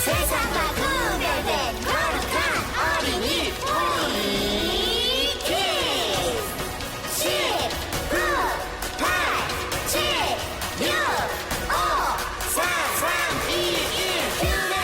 세상과 구별된 거룩한 어린이 우리 키즈 10, 9, 8, 7, 6, 5, 4, 3, 2, 1 휴대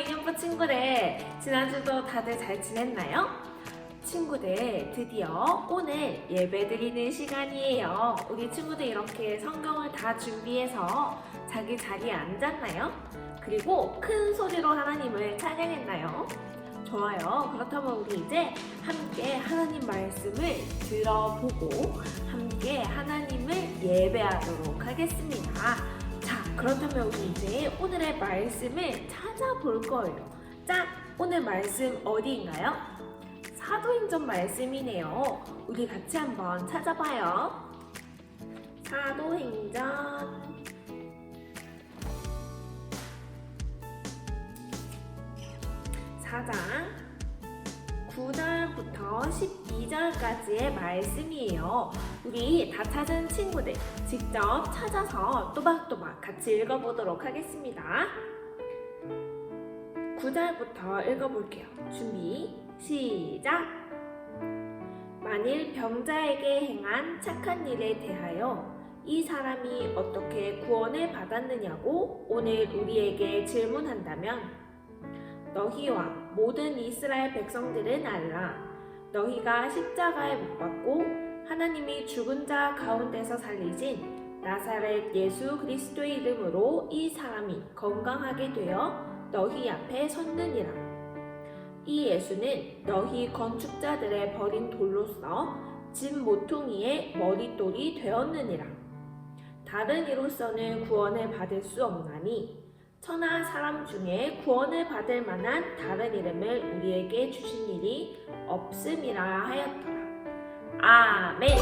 영양포 친구들, 지난주도 다들 잘 지냈나요? 친구들, 드디어 오늘 예배 드리는 시간이에요. 우리 친구들 이렇게 성경을 다 준비해서 자기 자리에 앉았나요? 그리고 큰 소리로 하나님을 찬양했나요? 좋아요. 그렇다면 우리 이제 함께 하나님 말씀을 들어보고 함께 하나님을 예배하도록 하겠습니다. 자, 그렇다면 우리 이제 오늘의 말씀을 찾아볼 거예요. 자, 오늘 말씀 어디인가요? 사도행전 말씀이네요. 우리 같이 한번 찾아봐요. 사도행전 4장 9절부터 12절까지의 말씀이에요. 우리 다 찾은 친구들 직접 찾아서 또박또박 같이 읽어보도록 하겠습니다. 9절부터 읽어볼게요. 준비, 시작! 만일 병자에게 행한 착한 일에 대하여 이 사람이 어떻게 구원을 받았느냐고 오늘 우리에게 질문한다면 너희와 모든 이스라엘 백성들은 알라. 너희가 십자가에 못 박고 하나님이 죽은 자 가운데서 살리신 나사렛 예수 그리스도의 이름으로 이 사람이 건강하게 되어 너희 앞에 섰느니라. 이 예수는 너희 건축자들의 버린 돌로서 집 모퉁이의 머릿돌이 되었느니라. 다른 이로서는 구원을 받을 수 없나니 천하 사람 중에 구원을 받을 만한 다른 이름을 우리에게 주신 일이 없음이라 하였더라. 아멘.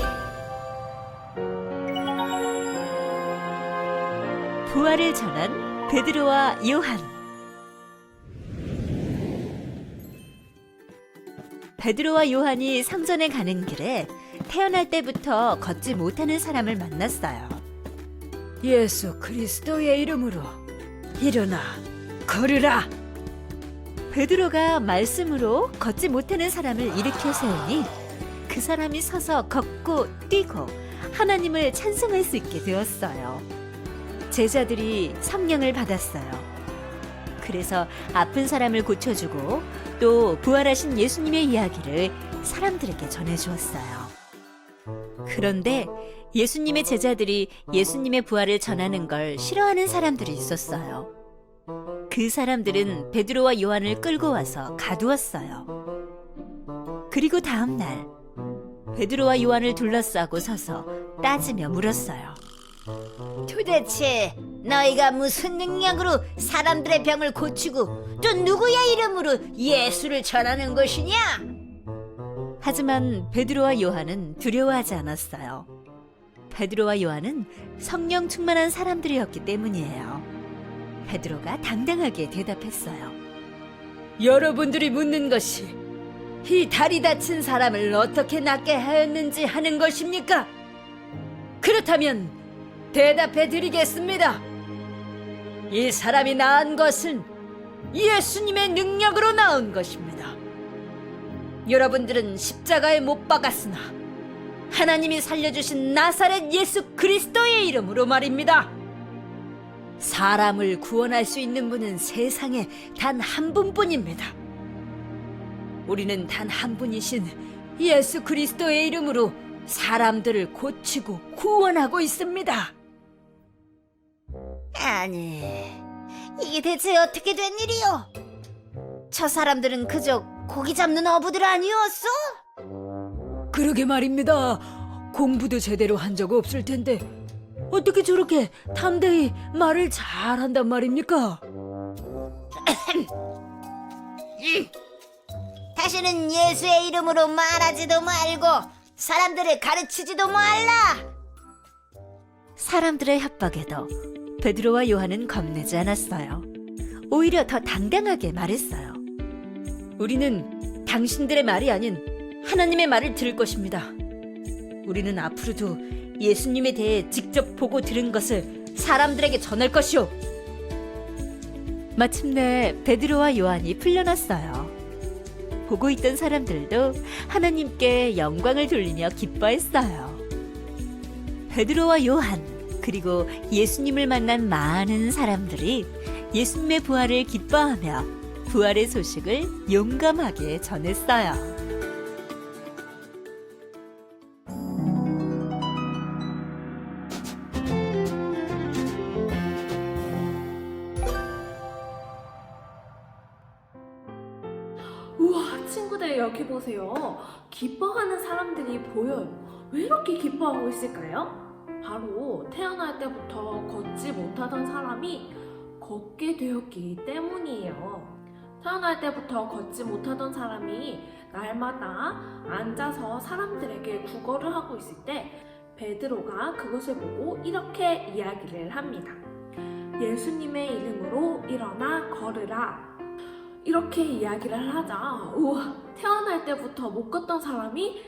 부활을 전한 베드로와 요한. 베드로와 요한이 성전에 가는 길에 태어날 때부터 걷지 못하는 사람을 만났어요. 예수 그리스도의 이름으로 일어나 걸으라. 베드로가 말씀으로 걷지 못하는 사람을 일으켜 세우니 그 사람이 서서 걷고 뛰고 하나님을 찬송할 수 있게 되었어요. 제자들이 성령을 받았어요. 그래서 아픈 사람을 고쳐주고 또 부활하신 예수님의 이야기를 사람들에게 전해주었어요. 그런데 예수님의 제자들이 예수님의 부활을 전하는 걸 싫어하는 사람들이 있었어요. 그 사람들은 베드로와 요한을 끌고 와서 가두었어요. 그리고 다음 날 베드로와 요한을 둘러싸고 서서 따지며 물었어요. 도대체 너희가 무슨 능력으로 사람들의 병을 고치고 또 누구의 이름으로 예수를 전하는 것이냐? 하지만 베드로와 요한은 두려워하지 않았어요. 베드로와 요한은 성령 충만한 사람들이었기 때문이에요. 베드로가 당당하게 대답했어요. 여러분들이 묻는 것이 이 다리 다친 사람을 어떻게 낫게 하였는지 하는 것입니까? 그렇다면 대답해 드리겠습니다. 이 사람이 나은 것은 예수님의 능력으로 나은 것입니다. 여러분들은 십자가에 못 박았으나 하나님이 살려주신 나사렛 예수 그리스도의 이름으로 말입니다. 사람을 구원할 수 있는 분은 세상에 단 한 분뿐입니다. 우리는 단 한 분이신 예수 그리스도의 이름으로 사람들을 고치고 구원하고 있습니다. 아니, 이게 대체 어떻게 된 일이요? 저 사람들은 그저 고기 잡는 어부들 아니었어? 그러게 말입니다. 공부도 제대로 한 적 없을 텐데 어떻게 저렇게 담대히 말을 잘한단 말입니까? 다시는 예수의 이름으로 말하지도 말고 사람들을 가르치지도 말라. 사람들의 협박에도 베드로와 요한은 겁내지 않았어요. 오히려 더 당당하게 말했어요. 우리는 당신들의 말이 아닌 하나님의 말을 들을 것입니다. 우리는 앞으로도 예수님에 대해 직접 보고 들은 것을 사람들에게 전할 것이오. 마침내 베드로와 요한이 풀려났어요. 보고 있던 사람들도 하나님께 영광을 돌리며 기뻐했어요. 베드로와 요한 그리고 예수님을 만난 많은 사람들이 예수님의 부활을 기뻐하며 부활의 소식을 용감하게 전했어요. 우와, 친구들 여기 보세요. 기뻐하는 사람들이 보여요. 왜 이렇게 기뻐하고 있을까요? 바로 태어날 때부터 걷지 못하던 사람이 걷게 되었기 때문이에요. 태어날 때부터 걷지 못하던 사람이 날마다 앉아서 사람들에게 구걸을 하고 있을 때 베드로가 그것을 보고 이렇게 이야기를 합니다. 예수님의 이름으로 일어나 걸으라. 이렇게 이야기를 하자, 우와, 태어날 때부터 못 걷던 사람이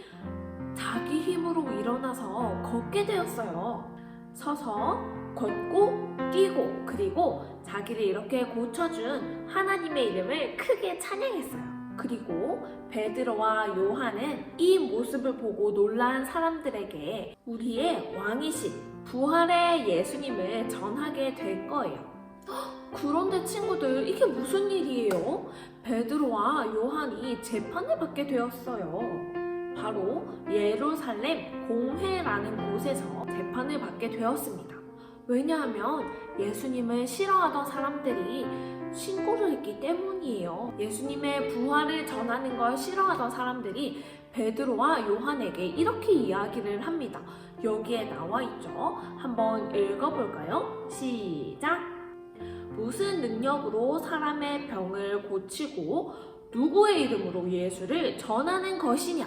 자기 힘으로 일어나서 걷게 되었어요. 서서 걷고 뛰고 그리고 자기를 이렇게 고쳐준 하나님의 이름을 크게 찬양했어요. 그리고 베드로와 요한은 이 모습을 보고 놀란 사람들에게 우리의 왕이신 부활의 예수님을 전하게 될 거예요. 그런데 친구들, 이게 무슨 일이에요? 베드로와 요한이 재판을 받게 되었어요. 바로 예루살렘 공회라는 곳에서 재판을 받게 되었습니다. 왜냐하면 예수님을 싫어하던 사람들이 신고를 했기 때문이에요. 예수님의 부활을 전하는 걸 싫어하던 사람들이 베드로와 요한에게 이렇게 이야기를 합니다. 여기에 나와 있죠? 한번 읽어볼까요? 시작! 무슨 능력으로 사람의 병을 고치고 누구의 이름으로 예수를 전하는 것이냐?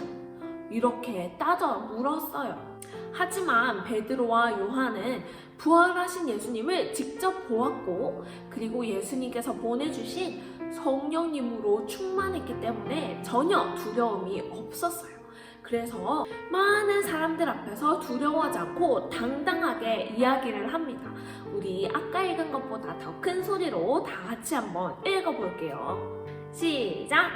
이렇게 따져 물었어요. 하지만 베드로와 요한은 부활하신 예수님을 직접 보았고 그리고 예수님께서 보내주신 성령님으로 충만했기 때문에 전혀 두려움이 없었어요. 그래서 많은 사람들 앞에서 두려워하지 않고 당당하게 이야기를 합니다. 우리 아까 읽은 것보다 더 큰 소리로 다 같이 한번 읽어볼게요. 시작!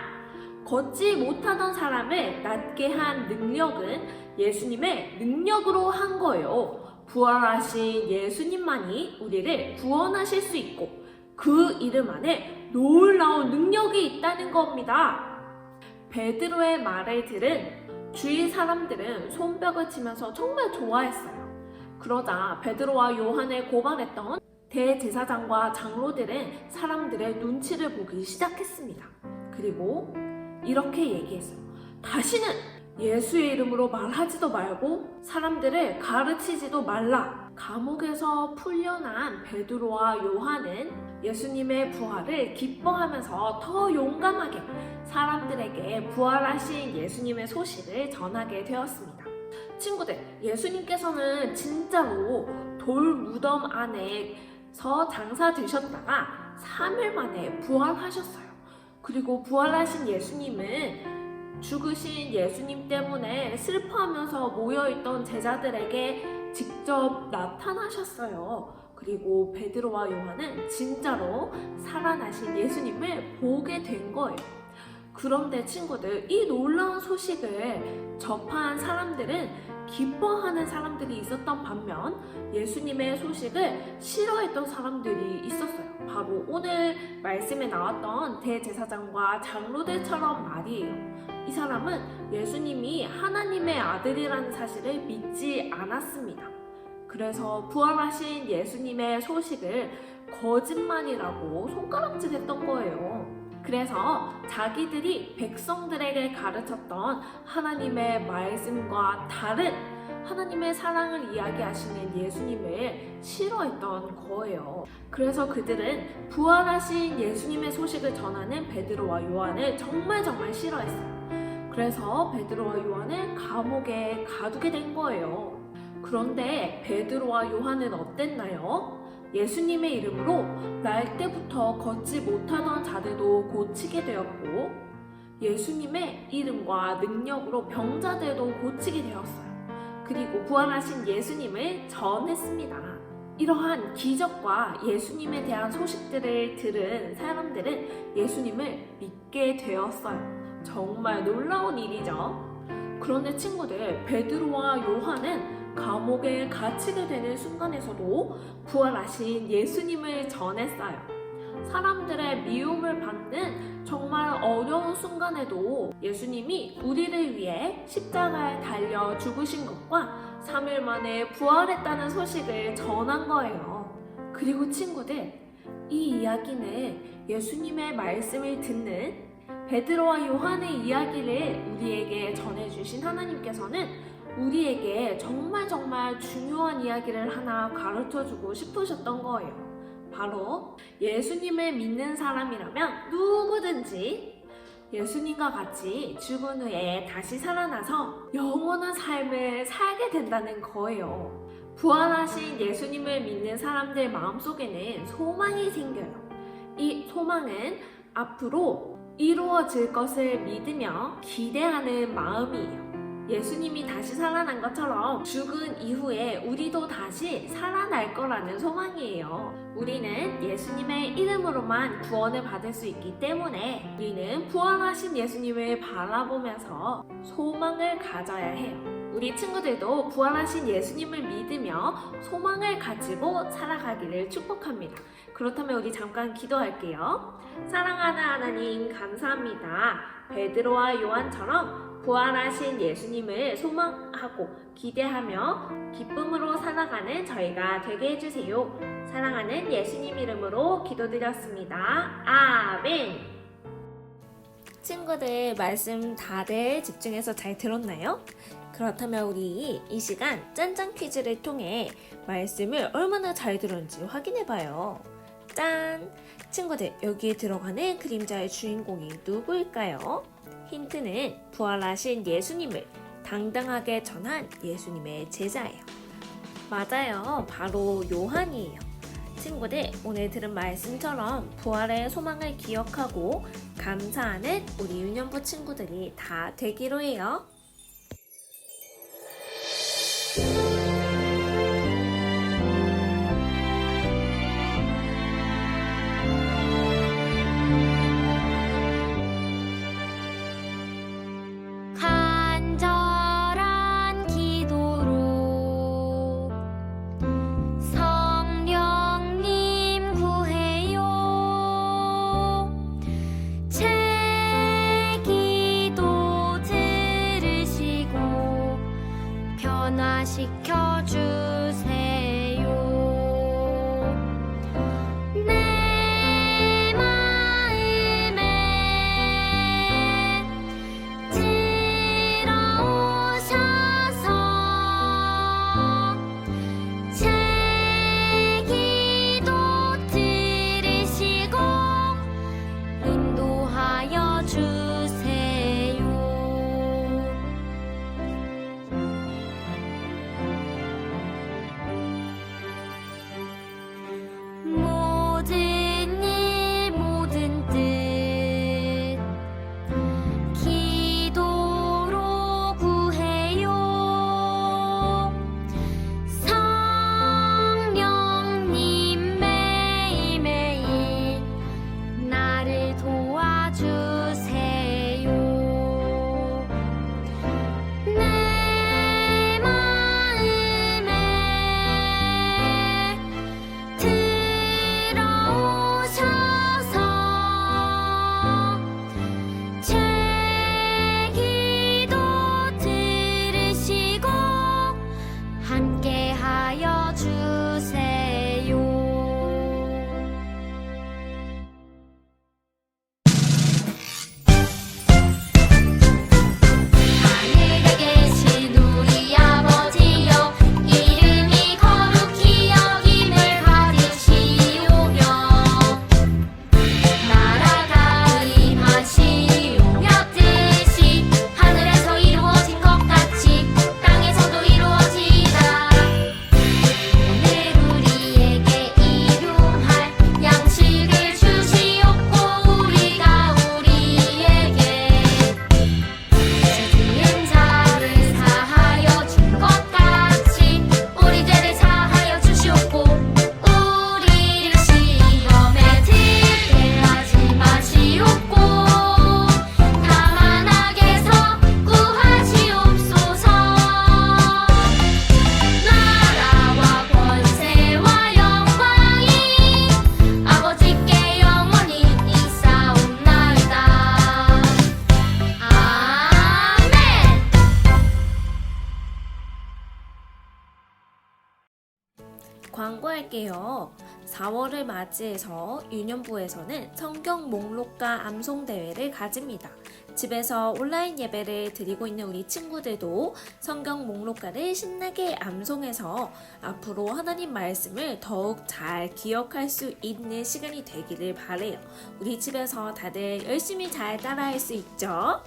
걷지 못하던 사람을 낫게 한 능력은 예수님의 능력으로 한 거예요. 부활하신 예수님만이 우리를 구원하실 수 있고 그 이름 안에 놀라운 능력이 있다는 겁니다. 베드로의 말을 들은 주위 사람들은 손뼉을 치면서 정말 좋아했어요. 그러자 베드로와 요한을 고발했던 대제사장과 장로들은 사람들의 눈치를 보기 시작했습니다. 그리고 이렇게 얘기했어요. 다시는 예수의 이름으로 말하지도 말고 사람들을 가르치지도 말라. 감옥에서 풀려난 베드로와 요한은 예수님의 부활을 기뻐하면서 더 용감하게 사람들에게 부활하신 예수님의 소식을 전하게 되었습니다. 친구들, 예수님께서는 진짜로 돌 무덤 안에서 장사되셨다가 3일 만에 부활하셨어요. 그리고 부활하신 예수님은 죽으신 예수님 때문에 슬퍼하면서 모여있던 제자들에게 직접 나타나셨어요. 그리고 베드로와 요한은 진짜로 살아나신 예수님을 보게 된 거예요. 그런데 친구들, 이 놀라운 소식을 접한 사람들은 기뻐하는 사람들이 있었던 반면 예수님의 소식을 싫어했던 사람들이 있었어요. 바로 오늘 말씀에 나왔던 대제사장과 장로들처럼 말이에요. 이 사람은 예수님이 하나님의 아들이라는 사실을 믿지 않았습니다. 그래서 부활하신 예수님의 소식을 거짓말이라고 손가락질했던 거예요. 그래서 자기들이 백성들에게 가르쳤던 하나님의 말씀과 다른 하나님의 사랑을 이야기하시는 예수님을 싫어했던 거예요. 그래서 그들은 부활하신 예수님의 소식을 전하는 베드로와 요한을 정말 싫어했어요. 그래서 베드로와 요한을 감옥에 가두게 된 거예요. 그런데 베드로와 요한은 어땠나요? 예수님의 이름으로 날 때부터 걷지 못하던 자들도 고치게 되었고 예수님의 이름과 능력으로 병자들도 고치게 되었어요. 그리고 부활하신 예수님을 전했습니다. 이러한 기적과 예수님에 대한 소식들을 들은 사람들은 예수님을 믿게 되었어요. 정말 놀라운 일이죠. 그런데 친구들, 베드로와 요한은 감옥에 갇히게 되는 순간에서도 부활하신 예수님을 전했어요. 사람들의 미움을 받는 정말 어려운 순간에도 예수님이 우리를 위해 십자가에 달려 죽으신 것과 3일 만에 부활했다는 소식을 전한 거예요. 그리고 친구들, 이 이야기는 예수님의 말씀을 듣는 베드로와 요한의 이야기를 우리에게 전해주신 하나님께서는 우리에게 정말 중요한 이야기를 하나 가르쳐주고 싶으셨던 거예요. 바로 예수님을 믿는 사람이라면 누구든지 예수님과 같이 죽은 후에 다시 살아나서 영원한 삶을 살게 된다는 거예요. 부활하신 예수님을 믿는 사람들 마음속에는 소망이 생겨요. 이 소망은 앞으로 이루어질 것을 믿으며 기대하는 마음이에요. 예수님이 다시 살아난 것처럼 죽은 이후에 우리도 다시 살아날 거라는 소망이에요. 우리는 예수님의 이름으로만 구원을 받을 수 있기 때문에 우리는 부활하신 예수님을 바라보면서 소망을 가져야 해요. 우리 친구들도 부활하신 예수님을 믿으며 소망을 가지고 살아가기를 축복합니다. 그렇다면 우리 잠깐 기도할게요. 사랑하는 하나님 감사합니다. 베드로와 요한처럼 부활하신 예수님을 소망하고 기대하며 기쁨으로 살아가는 저희가 되게 해주세요. 사랑하는 예수님 이름으로 기도드렸습니다. 아멘. 친구들 말씀 다들 집중해서 잘 들었나요? 그렇다면 우리 이 시간 짠짠 퀴즈를 통해 말씀을 얼마나 잘 들었는지 확인해봐요. 짠! 친구들, 여기에 들어가는 그림자의 주인공이 누구일까요? 힌트는 부활하신 예수님을 당당하게 전한 예수님의 제자예요. 맞아요. 바로 요한이에요. 친구들, 오늘 들은 말씀처럼 부활의 소망을 기억하고 감사하는 우리 유년부 친구들이 다 되기로 해요. 간절한 기도로 성령님 구해요. 제 기도 들으시고 유년부에게요. 4월을 맞이해서 유년부에서는 성경 목록과 암송 대회를 가집니다. 집에서 온라인 예배를 드리고 있는 우리 친구들도 성경 목록가를 신나게 암송해서 앞으로 하나님 말씀을 더욱 잘 기억할 수 있는 시간이 되기를 바래요. 우리 집에서 다들 열심히 잘 따라할 수 있죠?